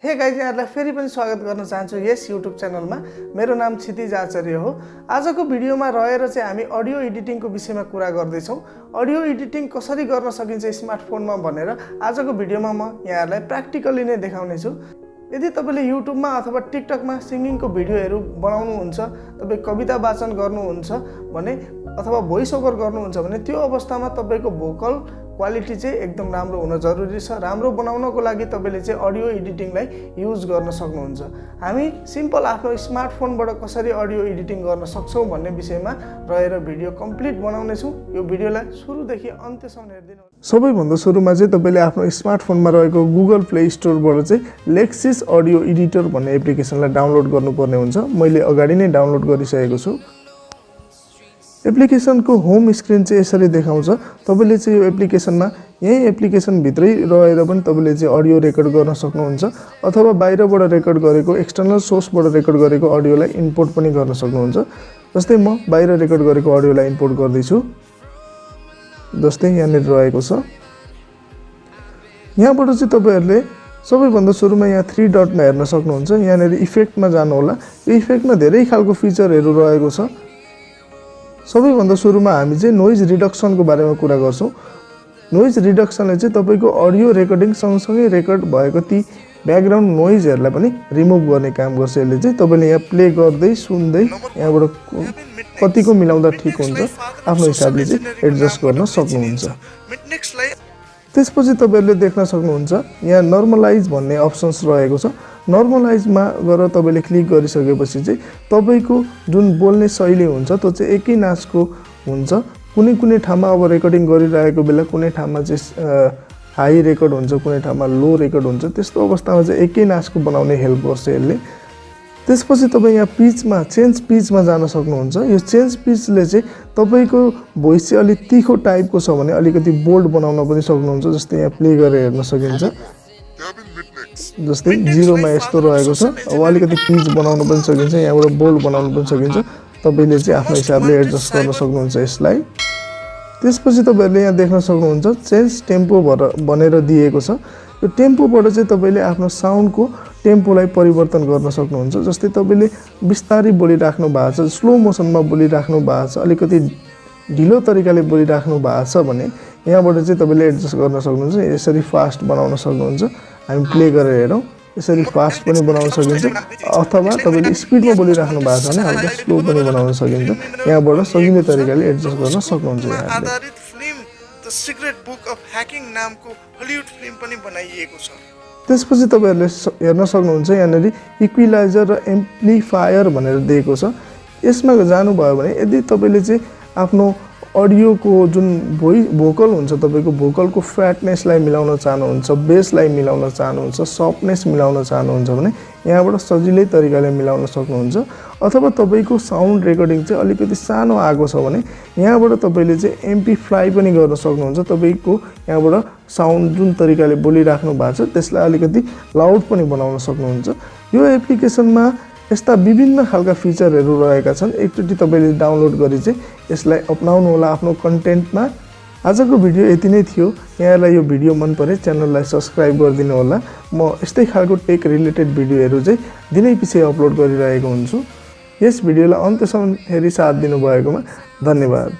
Hey guys, यहाँलाई फेरि पनि स्वागत गर्न चाहन्छु यस युट्युब च्यानलमा। मेरो नाम क्षितिज आचार्य हो। आजको भिडियोमा रहेर चाहिँ हामी अडियो एडिटिङको विषयमा कुरा गर्दैछौँ। अडियो एडिटिङ कसरी गर्न सकिन्छ स्मार्टफोनमा भनेर आजको भिडियोमा म यहाँहरूलाई प्र्याक्टिकली नै देखाउने छु। यदि तपाईले युट्युबमा अथवा टिकटकमा सिंगिङको भिडियोहरू बनाउनुहुन्छ, तपाई कविता वाचन गर्नुहुन्छ भने अथवा भोइस ओभर गर्नुहुन्छ भने त्यो अवस्थामा तपाईको भोकल क्वालिटी चाहिँ एकदम राम्रो हुन जरुरी छ। राम्रो बनाउनको लागि तपाईले चाहिँ अडियो एडिटिङलाई युज गर्न सक्नुहुन्छ। हामी सिम्पल आफ्नो स्मार्टफोनबाट कसरी अडियो एडिटिङ गर्न सक्छौं भन्ने विषयमा रहेर भिडियो कम्प्लिट बनाउने छौं। यो भिडियोलाई सुरुदेखि अन्त्यसम्म हेर्दिनुहोस्। सबैभन्दा सुरुमा चाहिँ तपाईले आफ्नो स्मार्टफोनमा रहेको गुगल प्ले स्टोरबाट चाहिँ लेक्सिस अडियो एडिटर भन्ने एप्लिकेसनलाई डाउनलोड गर्नुपर्ने हुन्छ। मैले अगाडि नै डाउनलोड गरिसकेको छु। एप्लिकेसनको होम स्क्रिन चाहिँ यसरी देखाउँछ। तपाईले चाहिँ यो एप्लिकेसनमा यही एप्लिकेसन भित्रै रहेर पनि तपाईले चाहिँ अडियो रेकर्ड गर्न सक्नुहुन्छ अथवा बाहिरबाट रेकर्ड गरेको एक्सटर्नल सोर्सबाट रेकर्ड गरेको अडियोलाई इम्पोर्ट पनि गर्न सक्नुहुन्छ। जस्तै म बाहिर रेकर्ड गरेको अडियोलाई इम्पोर्ट गर्दै छु। जस्तै यहाँनिर रहेको छ। यहाँबाट चाहिँ तपाईहरुले सबैभन्दा सुरुमा यहाँ 3 डटमा हेर्न सक्नुहुन्छ। यहाँनिर इफेक्टमा जानु होला। यो इफेक्टमा धेरै खालको फिचरहरू रहेको छ। सबैभन्दा सुरुमा हामी चाहिँ नोइज रिडक्सनको बारेमा कुरा गर्छौं। नोइज रिडक्सनले चाहिँ तपाईको अडियो रेकर्डिङ सँगसँगै रेकर्ड भएको ती ब्याकग्राउन्ड नोइजहरुलाई पनि रिमुभ गर्ने काम गर्छ। यसले चाहिँ तपाईले यहाँ प्ले गर्दै सुन्दै यहाँबाट कतिको मिलाउँदा ठीक हुन्छ आफ्नो हिसाबले चाहिँ एडजस्ट गर्न सक्नुहुन्छ। त्यसपछि तपाईहरुले देख्न सक्नुहुन्छ यहाँ नर्मलाइज भन्ने अप्सन्स रहेको छ। नर्मलाइजमा गएर तपाईले क्लिक गरिसकेपछि चाहिँ तपाईको जुन बोल्ने शैली हुन्छ त्यो चाहिँ एकै नाचको हुन्छ। कुनै कुनै ठाउँमा अब रेकर्डिङ गरिरहेको बेला कुनै ठाउँमा चाहिँ हाई रेकर्ड हुन्छ, कुनै ठाउँमा लो रेकर्ड हुन्छ। त्यस्तो अवस्थामा चाहिँ एकै नाचको बनाउने हेल्प गर्छ यसले। त्यसपछि तपाई यहाँ पिचमा चेन्ज पिचमा जान सक्नुहुन्छ। यो चेन्ज पिचले चाहिँ तपाईको भोइस चाहिँ अलि तीखो टाइपको छ भने अलिकति बोल्ड बनाउन पनि सक्नुहुन्छ। जस्तै यहाँ प्ले गरेर हेर्न सकिन्छ। जस्तै 0 मा यस्तो रहेको छ। अब अलिकति पिच बनाउन पनि सकिन्छ, यहाँबाट बोल्ड बनाउन पनि सकिन्छ। तपाईले चाहिँ आफ्नो हिसाबले एडजस्ट गर्न सक्नुहुन्छ यसलाई। त्यसपछि तपाईहरुले यहाँ देख्न सक्नुहुन्छ चेन्ज टेम्पो भनेर दिएको छ। यो टेम्पोबाट चाहिँ तपाईले आफ्नो साउन्डको टेम्पोलाई परिवर्तन गर्न सक्नुहुन्छ। जस्तै तपाईले बिस्तारै बोलिराख्नु भएको छ, स्लो मोसनमा बोलिराख्नु भएको छ, अलिकति ढिलो तरिकाले बोलिराख्नु भएको छ भने यहाँबाट चाहिँ तपाईले एडजस्ट गर्न सक्नुहुन्छ। यसरी फास्ट बनाउन सक्नुहुन्छ। हामी प्ले गरेर हेरौँ। यसरी फास्ट पनि बनाउन सकिन्छ अथवा तपाईले स्पिडमा बोलिराख्नु भएको छ भने हल्का स्लो पनि बनाउन सकिन्छ। यहाँबाट सजिलो तरिकाले एडजस्ट गर्न सक्नुहुन्छ। आधारित film the secret book of hacking नामको हलिउड फिल्म पनि बनाइएको छ। त्यसपछि तपाईहरुले हेर्न सक्नुहुन्छ यहाँनेरि इक्विलाइजर र एम्प्लिफायर भनेर दिएको छ। यसमा जानुभयो भने यदि तपाईले चाहिँ आफ्नो अडियोको जुन भोकल हुन्छ, तपाईको भोकलको फ्याटनेसलाई मिलाउन चाहनुहुन्छ, बेसलाई मिलाउन चाहनुहुन्छ, सफ्टनेस मिलाउन चाहनुहुन्छ भने यहाँबाट सजिलै तरिकाले मिलाउन सक्नुहुन्छ। अथवा तपाईको साउन्ड रेकर्डिङ चाहिँ अलिकति सानो आएको छ भने यहाँबाट तपाईले चाहिँ एम्प्लिफाई पनि गर्न सक्नुहुन्छ। तपाईको यहाँबाट साउन्ड जुन तरिकाले बोलिराख्नु भएको छ त्यसलाई अलिकति लाउड पनि बनाउन सक्नुहुन्छ। यो एप्लिकेसनमा यस्ता विभिन्न खालका फिचरहरू रहेका छन्। एकचोटी तपाईले डाउनलोड गरी चाहिँ यसलाई अपनाउनु होला आफ्नो कन्टेन्टमा। आजको भिडियो यति नै थियो। यहाँलाई यो भिडियो मन परे च्यानललाई सब्स्क्राइब गरिदिनु होला। म यस्तै खालको टेक रिलेटेड भिडियोहरू चाहिँ दिनै पछि अपलोड गरिरहेको हुन्छु। यस भिडियोलाई अन्त्यसम्म हेरी साथ दिनुभएकोमा धन्यवाद।